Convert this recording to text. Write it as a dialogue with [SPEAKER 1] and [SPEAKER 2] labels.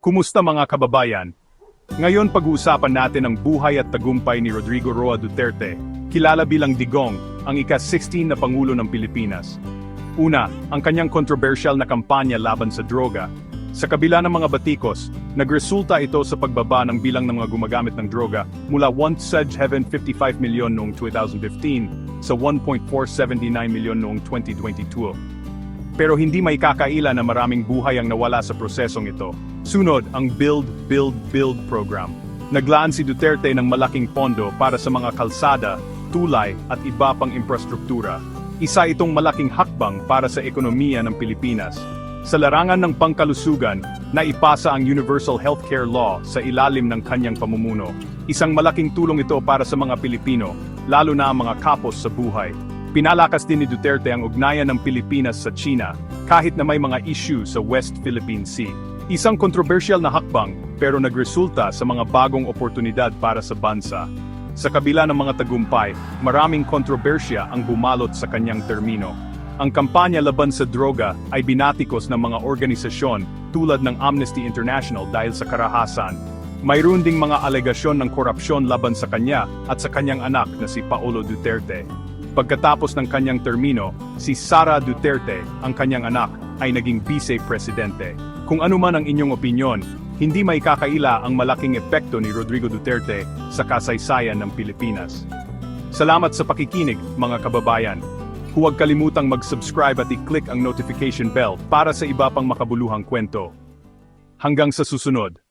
[SPEAKER 1] Kumusta mga kababayan? Ngayon pag-uusapan natin ang buhay at tagumpay ni Rodrigo Roa Duterte, kilala bilang Digong, ang ika-16 na Pangulo ng Pilipinas. Una, ang kanyang kontrobersyal na kampanya laban sa droga. Sa kabila ng mga batikos, nagresulta ito sa pagbaba ng bilang ng mga gumagamit ng droga mula 1.55 milyon noong 2015 sa 1.479 milyon noong 2022. Pero hindi may kakaila na maraming buhay ang nawala sa prosesong ito. Sunod, ang Build, Build, Build program. Naglaan si Duterte ng malaking pondo para sa mga kalsada, tulay at iba pang infrastruktura. Isa itong malaking hakbang para sa ekonomiya ng Pilipinas. Sa larangan ng pangkalusugan, naipasa ang Universal Healthcare Law sa ilalim ng kanyang pamumuno. Isang malaking tulong ito para sa mga Pilipino, lalo na ang mga kapos sa buhay. Pinalakas din ni Duterte ang ugnayan ng Pilipinas sa China, kahit na may mga issue sa West Philippine Sea. Isang kontrobersyal na hakbang, pero nagresulta sa mga bagong oportunidad para sa bansa. Sa kabila ng mga tagumpay, maraming kontrobersya ang bumalot sa kanyang termino. Ang kampanya laban sa droga ay binatikos ng mga organisasyon tulad ng Amnesty International dahil sa karahasan. Mayroon ding mga alegasyon ng korupsyon laban sa kanya at sa kanyang anak na si Paolo Duterte. Pagkatapos ng kanyang termino, si Sara Duterte, ang kanyang anak, ay naging vice-presidente. Kung ano man ang inyong opinyon, hindi may kakaila ang malaking epekto ni Rodrigo Duterte sa kasaysayan ng Pilipinas. Salamat sa pakikinig, mga kababayan. Huwag kalimutang mag-subscribe at i-click ang notification bell para sa iba pang makabuluhang kwento. Hanggang sa susunod.